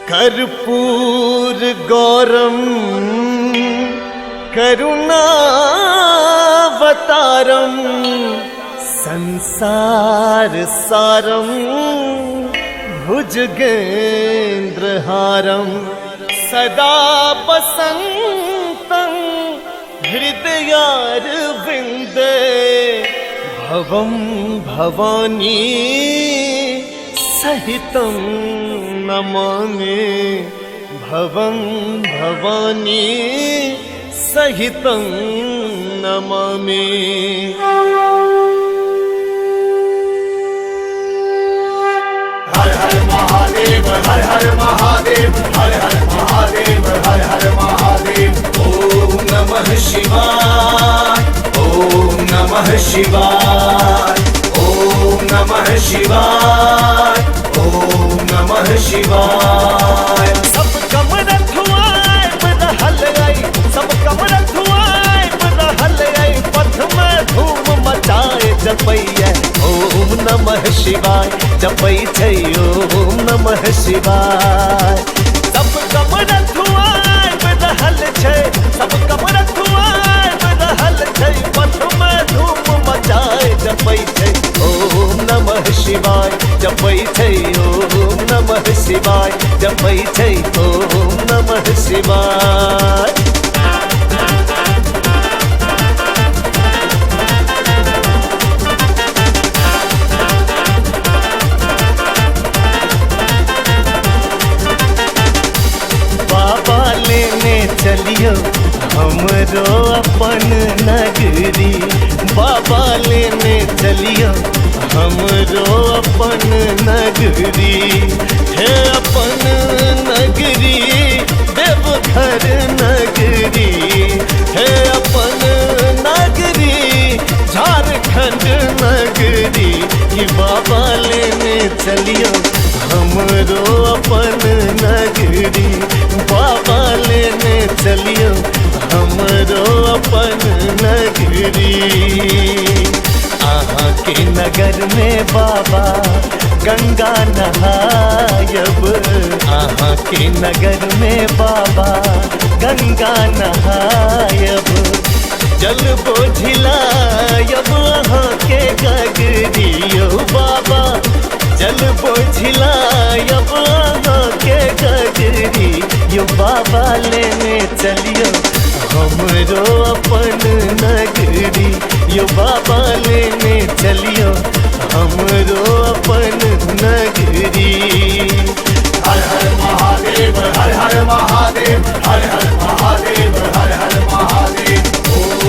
कर्पूर गौरम करुणावतारम संसार सारम भुजगेन्द्रहारम सदा वसन्तं हृदयारविन्दे भवं भवानी सहितं नमामि भवं भवानी सहितं नमामि। हर हर महादेव हर हर महादेव हर हर महादेव हर हर महादेव। ओम नमः शिवाय ओम नमः शिवाय ओम नमः शिवाय ओम नमः शिवाय। सब कमर धुआए बदहल आई सब कमर धुआए बदहल आई पथ में धूम मचाए जपैया ओम नमः शिवाय जपै छै ओम नमः शिवाय। सब कमर धुआए बदहल छै सब कमर धुआए बदहल छै पथ में धूम मचाए जपै छै ओम नमः शिवाय जपै छै ओम नमः शिवाय जपै छै ओम नमः शिवाय। बाबा लेने चलियो हमरो अपन नगरी बाबा लेने चलियो हमरो अपन नगरी हे अपन नगरी देवघर नगरी हे अपन नगरी झारखंड नगरी कि बाबा लेने चलियो हमरो अपन नगरी बाबा लेने चलियो हमरो अपन नगरी। आहाँ के नगर में बाबा गंगा नहायब आहाँ के नगर में बाबा गंगा नहायब जल बोझिलायब आहाँ के गगरी ओ बाबा जल बोझिलायब आहाँ के गगरी यो बाबा लेने चलियो हमरो अपन नगरी यो बाबा लेने चलियो हमरो अपन नगरी। हर हर महादेव हर हर महादेव हर हर महादेव हर हर महादेव।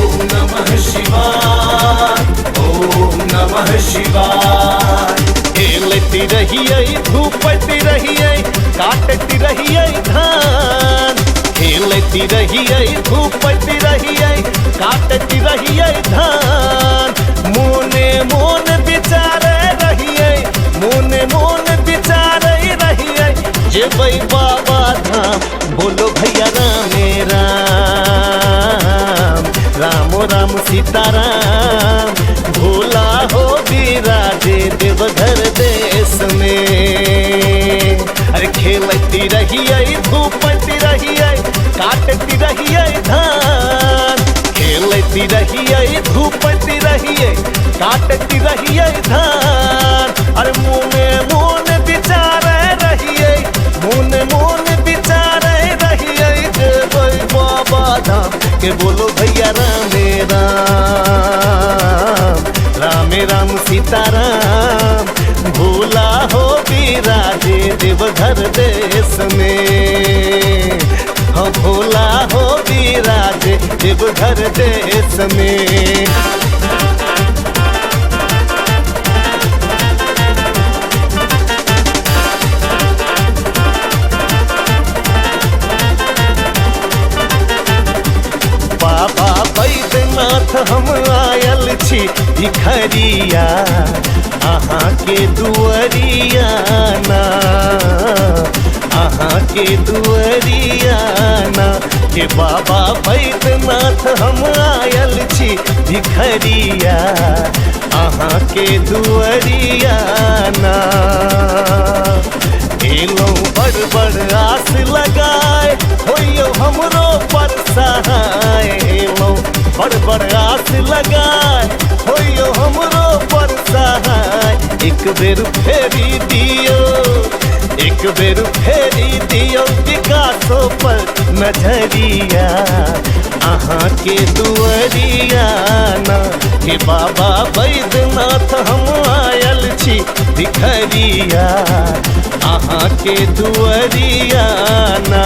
ओम नमः शिवाय ओम नमः शिवाय। खेलती रहिए धूपती रहिए काटती रहिए धान खेलती रहिए धूपती रहिए काटती रहिए धान मोने मोन विचारे रहिए मोने मोन विचारे रहिए जेबै बाबा धाम बोलो भैया रामे राम रामो राम सीताराम भोला हो विराजे देवघर देश में। अरे खेलती रहिए धूपती रहिए काटती रहिए धान खेलती रहिए धूपती रहिए काटती रहिए धान। अरे मोने मोन विचारे रहिए मोने मोन विचारे रहिए जेबै बाबा धाम के बोलो भैया रामे राम रामे राम सीताराम भोला हो विराजे देवघर देश में। हाँ भोला हो विराजे देवघर देश में। बाबा बैद्यनाथ हम आयल छी भिखरिया आहाँ के दुअरिया ना आहाँ के दुअरिया ना के बाबा बैद्यनाथ हम आयल छी भिखरिया आहाँ के दुअरिया ना एलो बड़ बड़ आस लगाए होइयो हमरो पर सहाय। एलो बड़ बड़ आस लगाए होइयो हमरो पर सहाय। एक बेर फेरी दियो, एक बेर फेरी दियो विकासो पर नजरिया। अहाँ के दुआरिया ना हे बाबा बैद्यनाथ हम आयल छी भिखरिया। अहाँ के दुआरिया ना।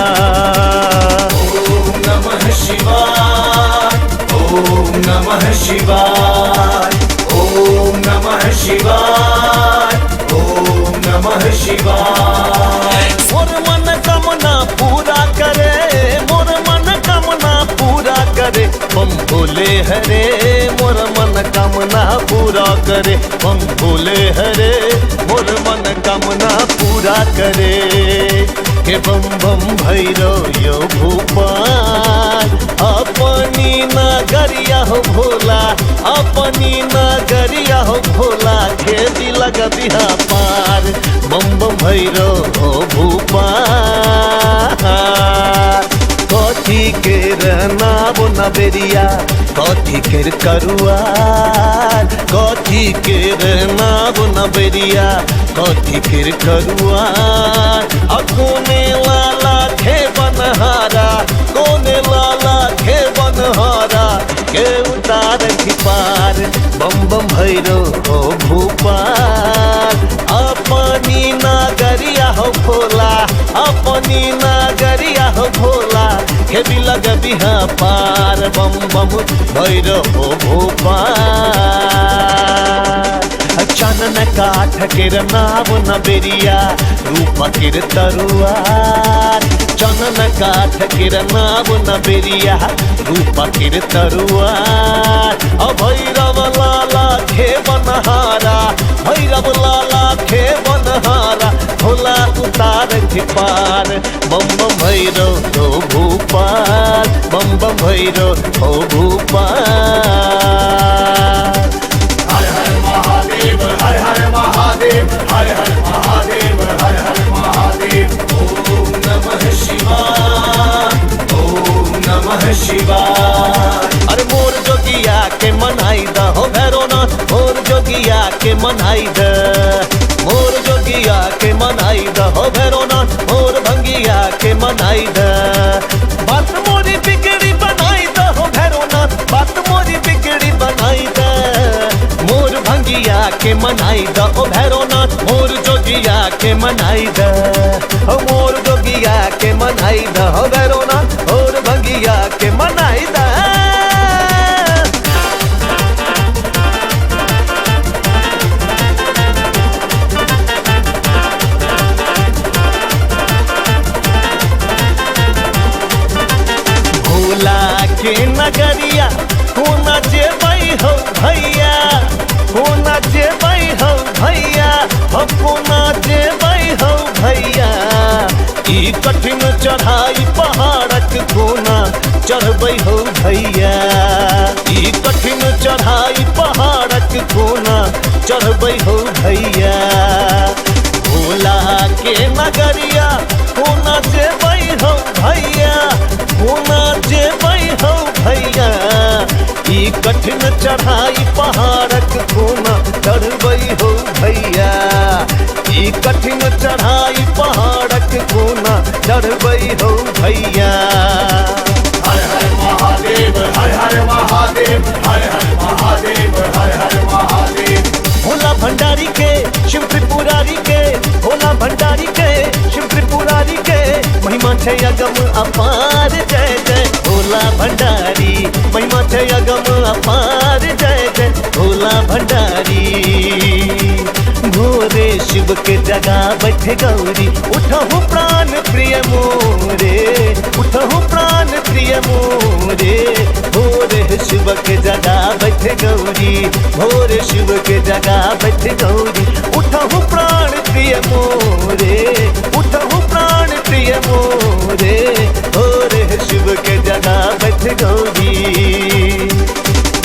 ओम नमः शिवाय, ओम नमः शिवाय, ओम नमः शिवाय, ओम नमः शिवाय। मोर मन कामना पूरा करे, मोर मन कामना पूरा करे बम भोले हरे। मोर मन कामना पूरा करे बम भोले हरे। मोर मन कामना पूरा करे के बम बम भैरो यो भूपाल। अपनी नगरिया हो भोला, अपनी नगरिया हो भोला। खेती लग बिहा पार बम बम भैरो हो भूपाल। कथी के नाम नबेरिया, कथी के करुआर। कथी के नाम नबेरिया, कथी के करुआर। कोने लाला खे बनहारा, कोने लाला खे बनहारा के उतार पार बम बम भैरो हो भूपाल। अपनी नगरिया हो भोला, अपनी नगरिया हो भोला। के भी लग बिहा पार बम बम भैरो हो भोपाल। चनन काठ केर नाम नबेरिया, रूप केर तरुआर। चनन काठ केर नाम नबेरिया, रूप केर तरुआर। भैरव लाला खे बनहारा, भैरव लाला खे बनहारा। भोला उतार पार बम बम भैरो हो भूपाल। बम बम भैरो हो भूपाल। हर हर महादेव, हर हर महादेव, हर हर महादेव, हर हर महादेव। ओम नमः शिवाय, ओम नमः शिवाय। अरे मोर जोगिया के मनाई द हो भैरोनाथ, मोर जोगिया के मनाई द। मोर जोगिया के मनाई द हो भैरोनाथ, मोर भंगिया के मनाई द। बात मोरी बिगड़ी बनाई द हो भैरोनाथ, बात मोरी बिगड़ी बनाई द। मोर भंगिया के मनाई द ओ भैरोनाथ, मोर जोगिया के मनाई द। मोर जोगिया के मनाई द हो भैरोनाथ, मोर भंगिया के मनाई द। भोला के नगरिया होना जेबै हो भैया, होना जेबै हो भैया, होना जेबै हो भैया। ई कठिन चढ़ाई पहाड़क कोना चढ़बै हो भैया। ई कठिन चढ़ाई पहाड़क कोना चढ़बै हो भैया। भोला के नगरिया होना जेबै हो भैया, होना जेबै हो भैया। ई कठिन चढ़ाई पहाड़क कोना चढ़बै हो भैया। ई कठिन चढ़ाई पहाड़क कोना चढ़बै हो भैया। हर हर महादेव, हर हर महादेव, हर हर महादेव, हर हर महादेव। भोला भंडारी के शिव त्रिपुरारी के, भोला भंडारी के शिव त्रिपुरारी के। महिमा छै अगम अपार जय जय भोला भंडारी। महिमा छै अगम अपार जय जय भोला भंडारी। भोरे शिव के जगह बैठे गौरी, उठहु प्राण प्रिय मोरे, उठहु प्राण प्रिय मोरे। भोरे शिव के जगह बैठे गौरी, भोरे शिव के जगह बैठे गौरी। उठहु प्राण प्रिय मोरे, उठहु प्राण प्रिय मोरे। भोरे शिव के जगह बैठे गौरी।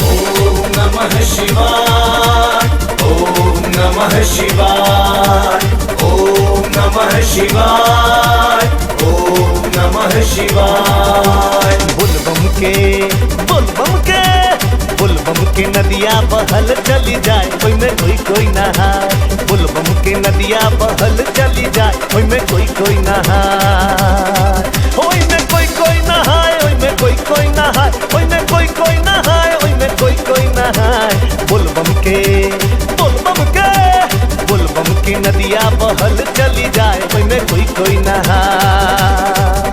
ओम नमः शिवाय, ओम नमः शिवाय, ओम नमः शिवाय। शिवाय, ओम नमः शिवाय। बुलबम के नदिया बहल चली जाए, ओई में कोई नहाए। बुलबम के नदिया बहल चली जाए, ओई में कोई नहाए। ओई में कोई नहाए, ओई में कोई नहाए, ओई में कोई नहाए, ओई में कोई नहाए। बुलबम की नदिया बहल चली जाए, ओई में कोई नहाए।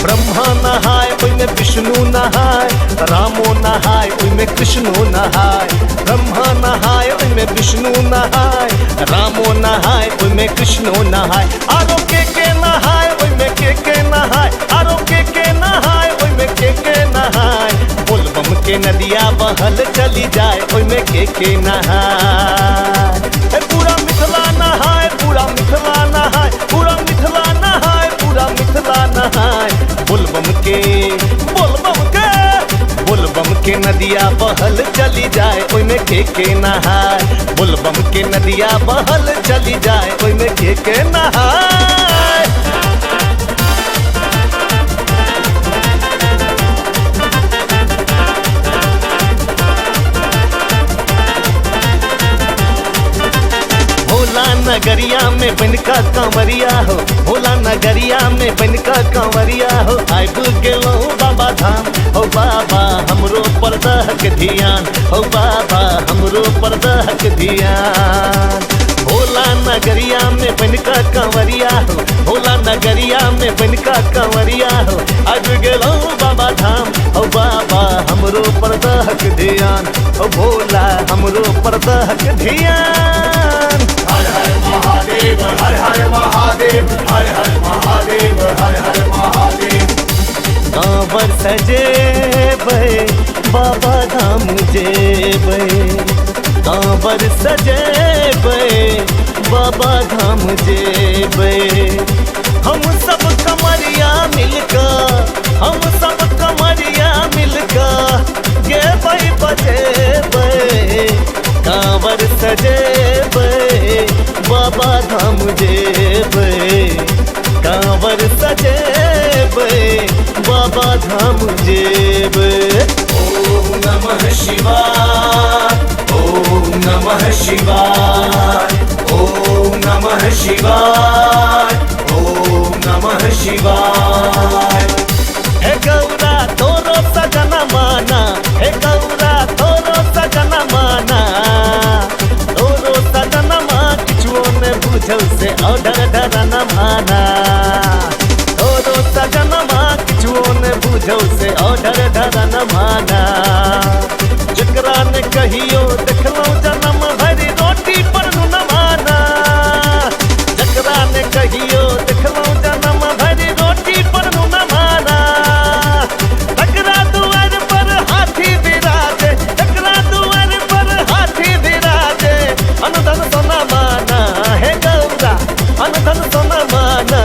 ब्रह्मा नहाए, ओई में विष्णु नहाए। रामो नहाए, ओई में कृष्णो नहाए। ब्रह्मा नहाए, ओई में विष्णु नहाए। रामो नहाए, ओई में कृष्णो नहाए। आरो के नहाए, ओई में के नहाए। आरो के नहाए, ओई में के नहाए। बुलबम के नदिया बहल चली जाए, ओई में के नहाए। पूरा मिथिला नहाए, पूरा मिथिला नहाए, पूरा मिथिला नहाए, पूरा मिथिला नहाए। बुलबम के नदिया बहल चली जाए, ओई में के नहाए। बुलबम के नदिया बहल चली जाए, ओई में के नहाए। भोला नगरिया में बनका कांवरिया हो, भोला नगरिया में बनका कांवरिया हो। आइब गेलो बाबा धाम, हो बाबा हमरो पर दहक ध्यान, हो बाबा हमरो पर दहक ध्यान। भोला नगरिया में बनका कांवरिया हो, भोला नगरिया में बनका कांवरिया हो। आइब गेलो बाबा धाम, हो बाबा हमरो पर दहक ध्यान, हो भोला हमरो पर दहक ध्यान। हर हर महादेव, हर हर महादेव, हर हर महादेव, हर हर महादेव। कांवर सजे बे बाबा धाम जेबे, कांवर सजे बे बाबा धाम जेबे। हम सब कमरिया मिलकर, हम सब कमरिया मिलकर गेबै बजेबै। कांवर सजे बे बाबा धाम जेबै, कांवर सजे बे बाबा धाम जेबै। ओम नमः शिवाय, ओम नमः शिवाय, ओम नमः शिवाय, ओम नमः शिवाय। हे गौरा तोरो सजन माना, हे गौरा तोरो सजन माना। तोरो सजन मा किछुओ ने बुझल से ऑर्डर डरन माना। तोरो सजन मा किछुओ ने बुझल से ऑर्डर डरन माना। जकरा ने कहियो देखलो जन्म भरी रोटी पर न माना। जकरा ने कहियो देखलो जन्म भरी रोटी पर न माना। तकरा दुआर पर हाथी विराजे, तकरा दुआर पर हाथी विराजे। अनधन सोना माना, हे गौरा अनधन सोना माना।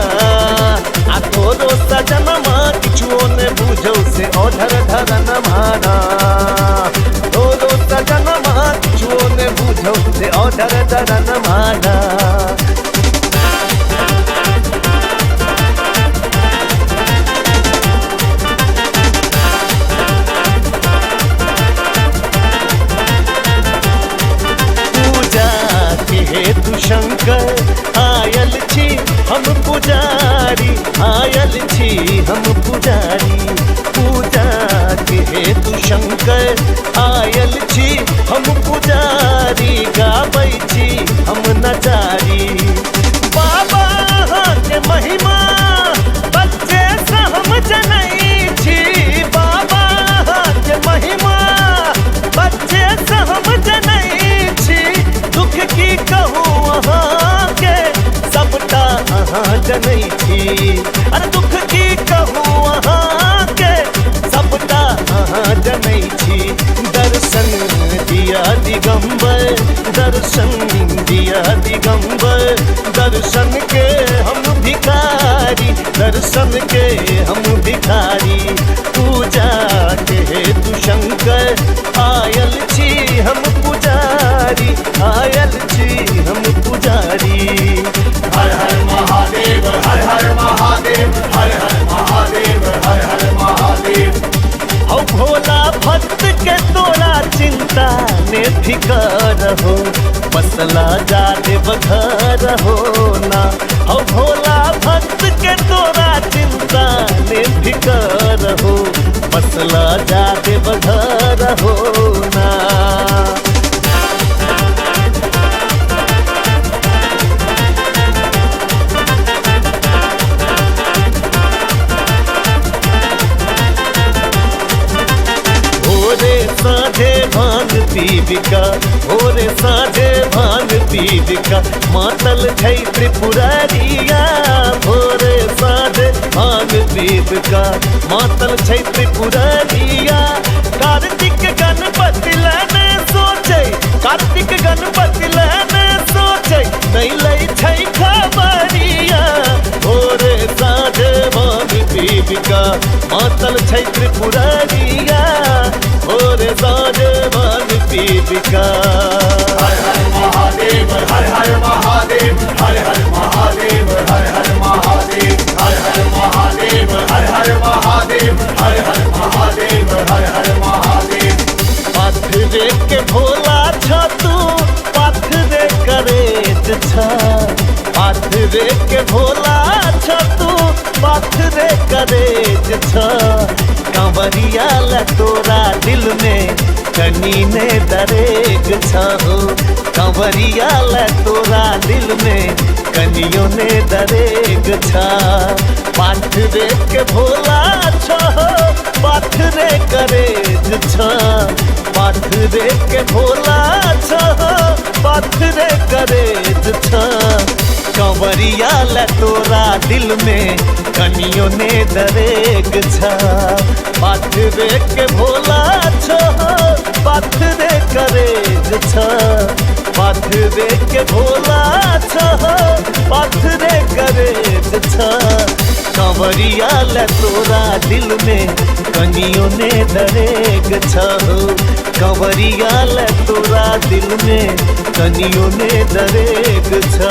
आ तोरो सजन मा किछुओ ने बुझौ से ऑर्डर धरन माना। तोरो सजन मा किछुओ ने बुझौ से ऑर्डर धरन माना। हेतु शंकर आयल छी हम पुजारी, आयल छी हम पुजारी। पूजा के हेतु शंकर आयल छी हम पुजारी। गाबै छी हम नचारी। बाबा के महिमा बच्चे से हम जनै छी। बाबा के महिमा बच्चे से हम जनै छी। दुख की कहूँ अहाँ के सबटा अहाँ जनै छी। अरे दुख की कहूँ अहाँ के सबटा अहाँ जनै छी। दर्शन दिया दिगंबर, दर्शन दिया दिगंबर। दर्शन के हम भिखारी, दर्शन के हम भिखारी। पूजा के हेतु शंकर आयल छी हम पुजारी, आयल छी हम पुजारी। हर हर महादेव, बसला जाते बघर होना हो भोला भक्त के तोरा चिंता ने फिकर हो बसला जाते बघर होना साझे भांग पीविका ओरे साझे भांग पीविका मातल छै त्रिपुरारिया भोरे साझे भांग पीविका मातल छै त्रिपुरारिया कार्तिक गणपति लेने सोचे कार्तिक गणपति लेने सोचे नहीं लै छै खबरिया भोरे साझे भांग पीविका मातल छै त्रिपुरारिया और साझे भांग पीविका हर हर महादेव हर हर महादेव हर हर महादेव हर हर महादेव हर हर महादेव हर हर महादेव हर हर महादेव हर हर महादेव पाथरे के भोला छ तू पाथरे करेज छ पाथरे के भोला छ तू पाथरे करेज छ कंवरिया ल तोरा दिल में कनी ने दरेग छ हो कंवरिया ल तोरा दिल में कनियों ने दरेग छ पाथरे के भोला छ पाथरे करेज छ पाथरे के भोला छ पाथरे करेज छ कंवरिया ल तोरा दिल में कनियों ने दरेग छ पाथरे के भोला छ पाथरे करेज छ पाथरे के भोला छ पाथरे करेज छ कंवरिया ल तोरा दिल में कनियों ने दरेग छ कंवरिया ल तोरा दिल में कनियों ने दरेग छ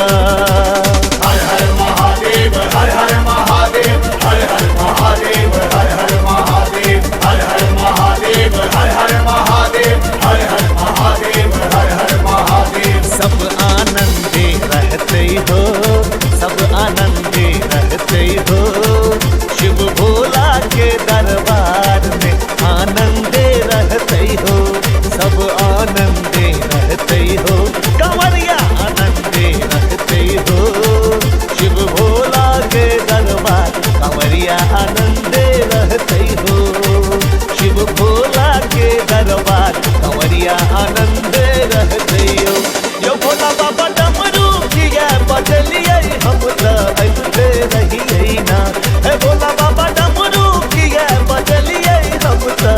हर हर महादेव हर हर महादेव हर हर महादेव हर हर महादेव हर हर महादेव हर हर महादेव हर हर महादेव हर हर महादेव सब आनंदे रहते हो सब आनंदे रहते हो शिव भोला के दरबार में आनंदे रहते हो सब आनंदे रहते हो कंवरिया आनंदे रहते हो शिव भोला के दरबार कंवरिया आनंदे रहते हो शिव भोला के दरबार कंवरिया आनंदे रहते हो यो भोला बाबा डमरू किया बजलिए हम तो ऐसे रहिए ना हे भोला बाबा डमरू किया बजलिए हम तो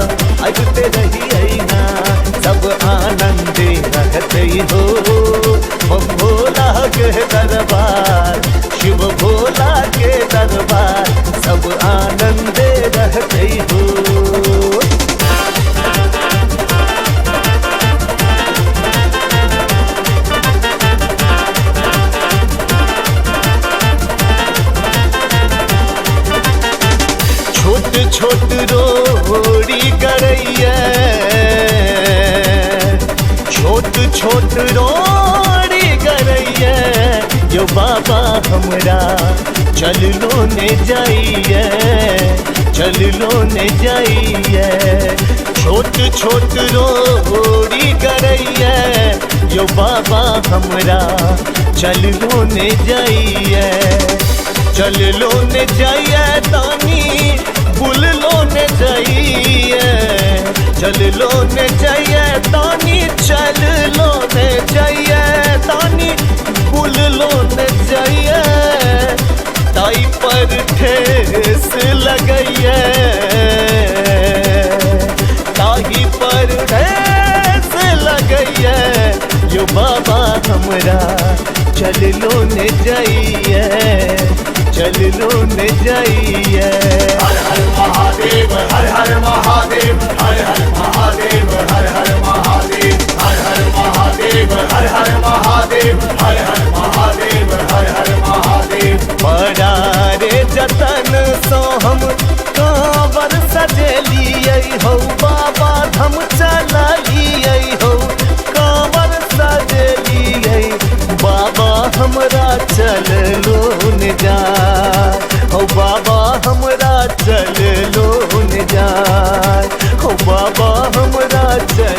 ऐसे रहिए ना सब आनंदे रहते हो भोला के दरबार शिव भोला के दरबार सब आनंदे रहते हो छोट छोट रोड़ी करैया छोट छोट रोड़ी करैया जो बाबा हमरा चल लो ने जाइए चल लो ने जाइए छोट छोट रोड़ी करैया जो बाबा हमरा चल लो ने जाइए चल लो ने जाइए तानी बुल लो ने जाइए चल लो ने जाइए तानी चल लो ने जाइए तानी बुल लो ने जाइए ताई पर ठेस लगइए ताही पर ठेस लगइए जो बाबा हमरा चल लो ने जाइए चल लो ने जाइए हर हर महादेव हर हर महादेव हर हर महादेव हर हर महादेव हर हर महादेव हर हर महादेव हर हर महादेव हर हर महादेव बड़ा रे जतन सो हम कांवर सजेलिए हो बाबा हम चलिए हो कांवर सजेलिए हिमाचल